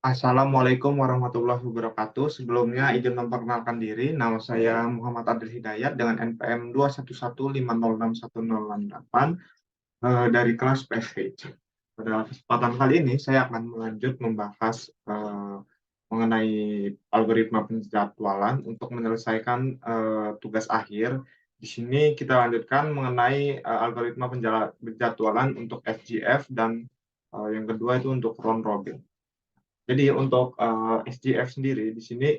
Assalamualaikum warahmatullahi wabarakatuh. Sebelumnya izin memperkenalkan diri. Nama saya Muhammad Adil Hidayat dengan NPM 211506108 dari kelas PSKC. Pada kesempatan kali ini saya akan melanjut membahas mengenai algoritma penjadwalan untuk menyelesaikan tugas akhir. Di sini kita lanjutkan mengenai algoritma penjadwalan untuk SGF dan yang kedua itu untuk round robin. Jadi untuk SGF sendiri di sini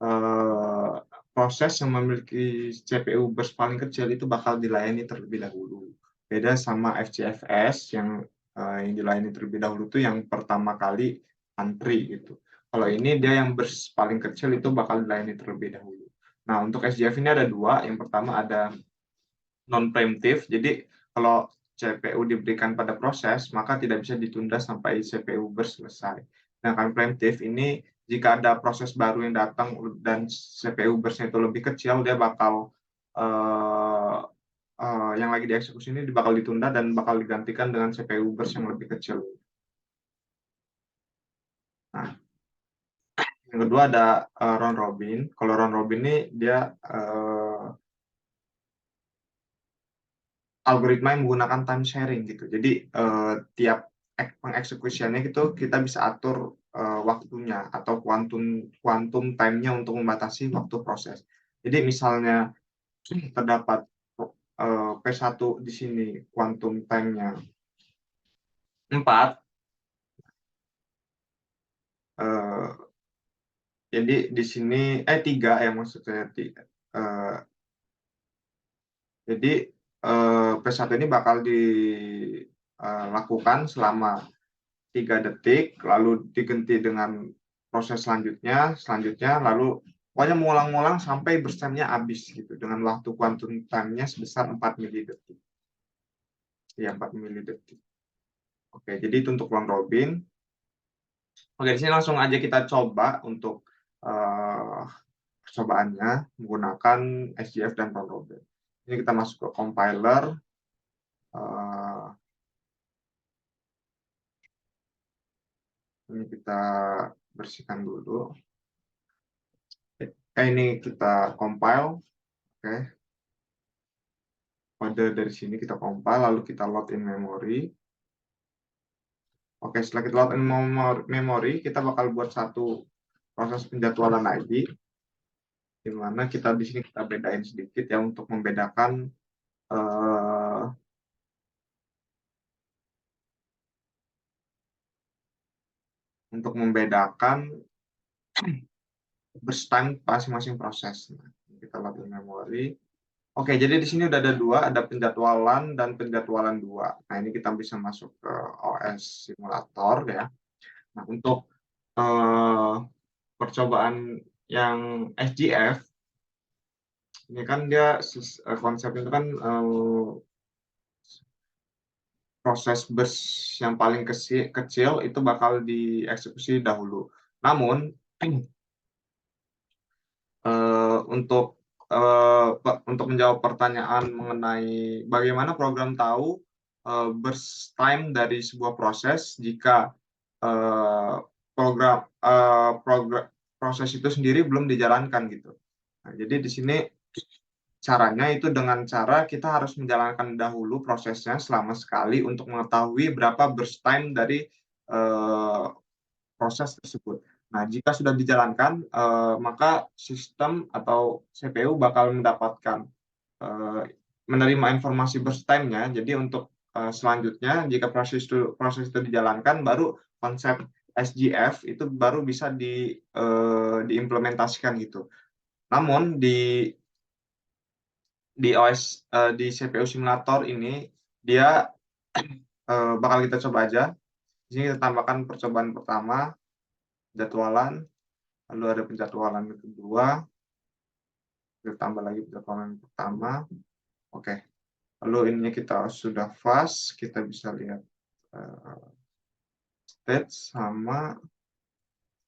eh, proses yang memiliki CPU burst paling kecil itu bakal dilayani terlebih dahulu. Beda sama FCFS yang dilayani terlebih dahulu itu yang pertama kali antri gitu. Kalau ini dia yang burst paling kecil itu bakal dilayani terlebih dahulu. Nah, untuk SGF ini ada dua. Yang pertama ada non preemptive. Jadi kalau CPU diberikan pada proses, maka tidak bisa ditunda sampai CPU burst selesai. Sedangkan preemptive ini jika ada proses baru yang datang dan CPU burst-nya itu lebih kecil, dia bakal yang lagi dieksekusi ini bakal ditunda dan bakal digantikan dengan CPU burst yang lebih kecil. Nah, yang kedua ada round robin. Kalau round robin ini dia algoritma yang menggunakan time sharing gitu. Jadi tiap pengeksekusiannya gitu kita bisa atur waktunya atau kuantum time-nya untuk membatasi waktu proses. Jadi misalnya terdapat P1 di sini kuantum time-nya 4, jadi di sini 3 ya maksudnya. Jadi P1 ini bakal dilakukan selama 3 detik, lalu diganti dengan proses selanjutnya, lalu pokoknya mengulang-ulang sampai burst-nya habis gitu, dengan waktu quantum time-nya sebesar 4 milidetik. Ya, 4 milidetik. Oke, jadi itu untuk round robin. Oke, di sini langsung aja kita coba untuk percobaannya menggunakan SGF dan round robin. Ini kita masuk ke compiler. Ini kita bersihkan dulu. Ini kita compile. Oke. Kode dari sini kita compile, lalu kita load in memory. Oke, setelah kita load in memory, kita bakal buat satu proses penjadwalan lagi, di mana kita di sini kita bedain sedikit ya untuk membedakan burst time masing-masing proses. Nah, kita load in memory. Oke, jadi di sini udah ada dua, ada penjadwalan dan penjadwalan 2. Nah, ini kita bisa masuk ke OS simulator ya. Nah, untuk percobaan yang SGF, ini kan dia konsep itu kan proses bus yang paling kecil itu bakal dieksekusi dahulu. Namun untuk menjawab pertanyaan mengenai bagaimana program tahu burst time dari sebuah proses jika program proses itu sendiri belum dijalankan gitu. Nah, jadi di sini caranya itu dengan cara kita harus menjalankan dahulu prosesnya selama sekali untuk mengetahui berapa burst time dari proses tersebut. Nah, jika sudah dijalankan, maka sistem atau CPU bakal mendapatkan menerima informasi burst time-nya. Jadi untuk selanjutnya, jika proses itu dijalankan, baru konsep SGF itu baru bisa diimplementasikan gitu. Namun di OS di CPU simulator ini dia bakal kita coba aja. Di sini kita tambahkan percobaan pertama, jadwalan, lalu ada penjadwalan kedua, kita tambah lagi penjadwalan pertama. Oke, lalu ini kita sudah fast, kita bisa lihat state sama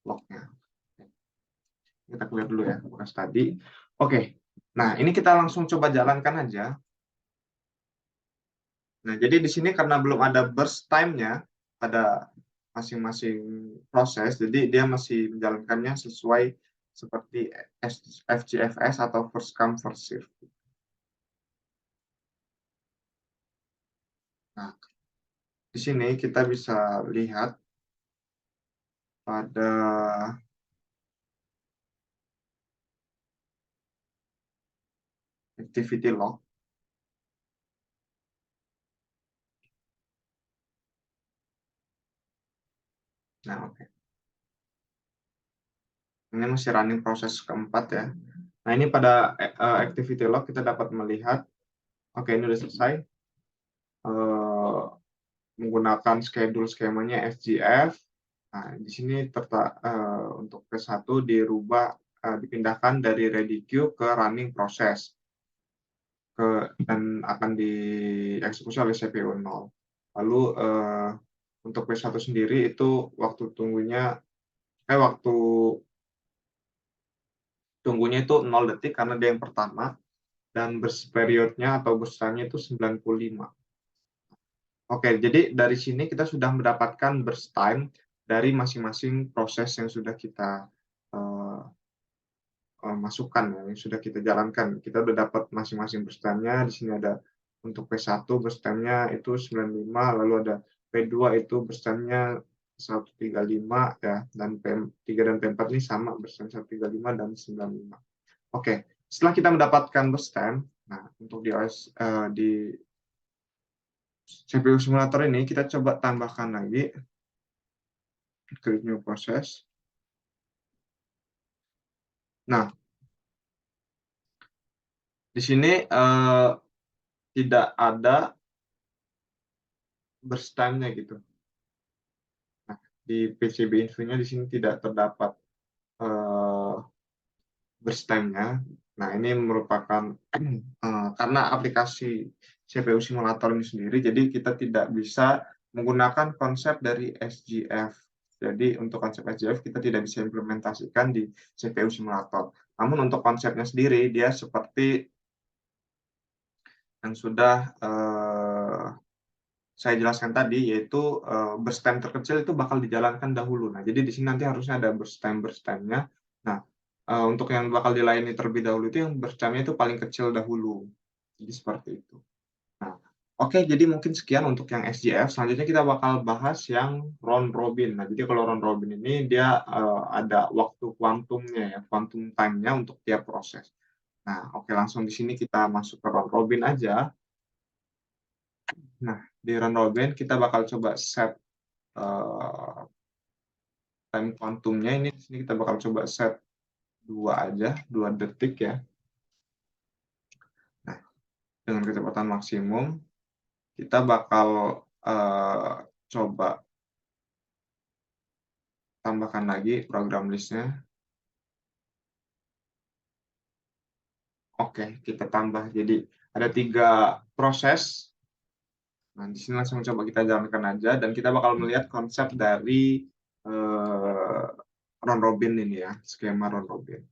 lognya. Kita lihat dulu ya, bekas tadi. Oke, nah ini kita langsung coba jalankan aja. Nah, jadi di sini karena belum ada burst time-nya pada masing-masing proses, jadi dia masih menjalankannya sesuai seperti FGFS atau first come first serve. Nah, di sini kita bisa lihat pada activity log. Nah, oke. Ini masih running proses keempat ya. Nah, ini pada activity log kita dapat melihat, oke, ini udah selesai. Eh, Menggunakan schedule skemanya SGF. Nah, di sini untuk P1 dipindahkan dari ready queue ke running process dan akan dieksekusi oleh CPU 0. Lalu untuk P1 sendiri itu waktu tunggunya itu 0 detik karena dia yang pertama, dan burst periodnya atau burst time-nya itu 95. Oke, jadi dari sini kita sudah mendapatkan burst time dari masing-masing proses yang sudah kita eh, masukkan ya, yang sudah kita jalankan. Kita udah dapat masing-masing burst time-nya. Di sini ada untuk P1 burst time-nya itu 95, lalu ada P2 itu burst time-nya 135 ya, dan P3 dan P4 ini sama burst time 135 dan 95. Oke, setelah kita mendapatkan burst time, nah untuk di CPU simulator ini kita coba tambahkan lagi create new process. Nah, di sini tidak ada burst time-nya gitu. Nah, di PCB info-nya di sini tidak terdapat uh, burst time-nya. Nah, ini merupakan karena aplikasi CPU simulator ini sendiri, jadi kita tidak bisa menggunakan konsep dari SGF. Jadi untuk konsep SGF kita tidak bisa implementasikan di CPU simulator. Namun untuk konsepnya sendiri, dia seperti yang sudah saya jelaskan tadi, yaitu burst time terkecil itu bakal dijalankan dahulu. Nah, jadi di sini nanti harusnya ada burst time-nya. Nah, untuk yang bakal dilayani terlebih dahulu itu yang burst time-nya itu paling kecil dahulu. Jadi seperti itu. Nah, oke, jadi mungkin sekian untuk yang SGF. Selanjutnya kita bakal bahas yang round robin. Nah, jadi kalau round robin ini dia ada waktu kuantumnya ya, quantum time-nya untuk tiap proses. Nah, oke, langsung di sini kita masuk ke round robin aja. Nah, di round robin kita bakal coba set time quantumnya. Ini di sini kita bakal coba set 2 detik ya. Nah, dengan kecepatan maksimum kita bakal coba tambahkan lagi program listnya. Oke, kita tambah. Jadi ada 3 proses. Nah, di sini langsung coba kita jalankan aja, dan kita bakal melihat konsep dari round robin ini ya, skema round robin.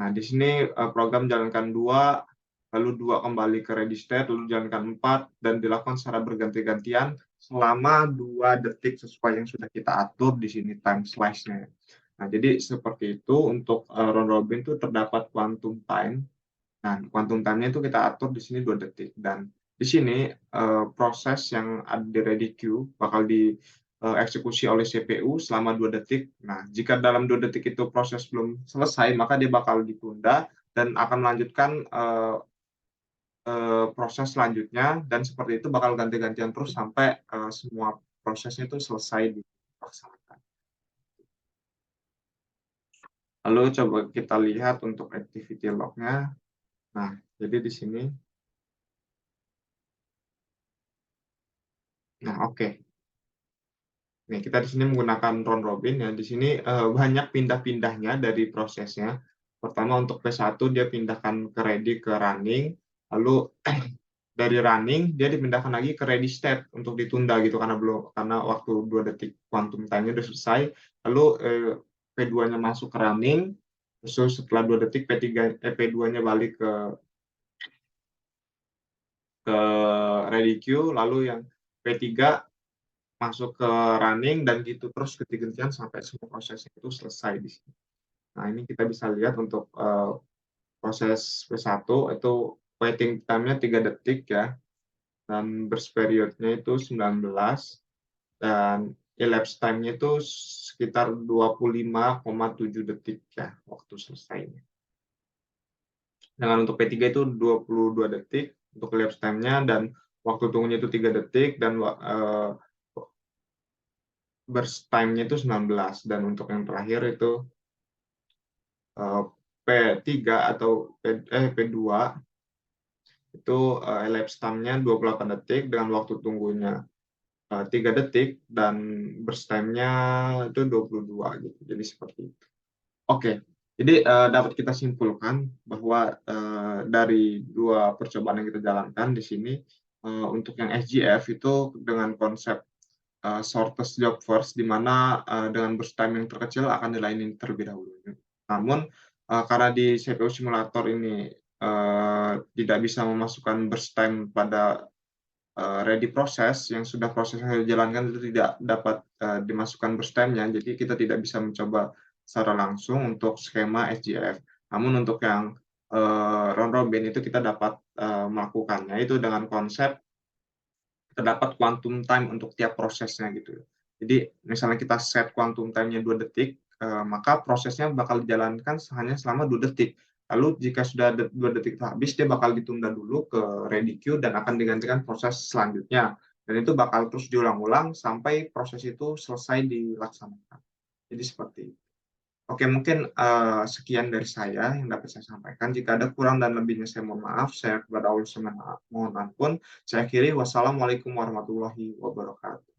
Nah, di sini program jalankan 2, lalu 2 kembali ke ready state, lalu jalankan 4, dan dilakukan secara berganti-gantian selama 2 detik sesuai yang sudah kita atur di sini time slice-nya. Nah, jadi seperti itu untuk round robin itu terdapat quantum time. Nah, quantum time-nya itu kita atur di sini 2 detik. Dan di sini proses yang ada di ready queue bakal dieksekusi oleh CPU selama 2 detik. Nah, jika dalam 2 detik itu proses belum selesai, maka dia bakal ditunda dan akan melanjutkan proses selanjutnya, dan seperti itu bakal ganti-gantian terus sampai semua prosesnya itu selesai dilaksanakan. Lalu coba kita lihat untuk activity log-nya. Nah, jadi di sini, nah oke. Nih, kita di sini menggunakan round robin ya. Di sini banyak pindah-pindahnya dari prosesnya. Pertama untuk P1 dia pindahkan ke ready ke running, lalu dari running dia dipindahkan lagi ke ready state untuk ditunda gitu karena waktu 2 detik quantum time-nya udah selesai. Lalu P2-nya masuk ke running, terus setelah 2 detik P2-nya balik ke ready queue, lalu yang P3 masuk ke running dan gitu terus ganti-gantian sampai semua prosesnya itu selesai di sini. Nah, ini kita bisa lihat untuk, proses P1 itu waiting time-nya 3 detik ya, dan burst period-nya itu 19 dan elapsed time-nya itu sekitar 25,7 detik ya waktu selesainya. Dengan untuk P3 itu 22 detik untuk elapsed time-nya dan waktu tunggunya itu 3 detik dan burst time-nya itu 19 dan untuk yang terakhir itu, eee, P3 atau P2 itu, elapsed time-nya 28 detik dengan waktu tunggunya 3 detik dan burst time-nya itu 22 gitu, jadi seperti itu. Oke, jadi, dapat kita simpulkan bahwa, dari 2 percobaan yang kita jalankan di sini, untuk yang SGF itu dengan konsep, shortest job first, di mana, dengan burst time yang terkecil akan dilayani terlebih dahulu. Namun, karena di CPU simulator ini, tidak bisa memasukkan burst time pada ready proses yang sudah prosesnya dijalankan itu tidak dapat, dimasukkan burst time-nya, jadi kita tidak bisa mencoba secara langsung untuk skema SGF. Namun untuk yang, round robin itu kita dapat, melakukannya itu dengan konsep terdapat quantum time untuk tiap prosesnya gitu. Jadi misalnya kita set quantum time-nya 2 detik, maka prosesnya bakal dijalankan hanya selama 2 detik. Lalu jika sudah 2 detik itu habis, dia bakal ditunda dulu ke ready queue dan akan digantikan proses selanjutnya. Dan itu bakal terus diulang-ulang sampai proses itu selesai dilaksanakan. Jadi seperti itu. Oke, mungkin, sekian dari saya yang dapat saya sampaikan. Jika ada kurang dan lebihnya saya mohon maaf. Saya kepada Allah mohon ampun. Saya akhiri, wassalamualaikum warahmatullahi wabarakatuh.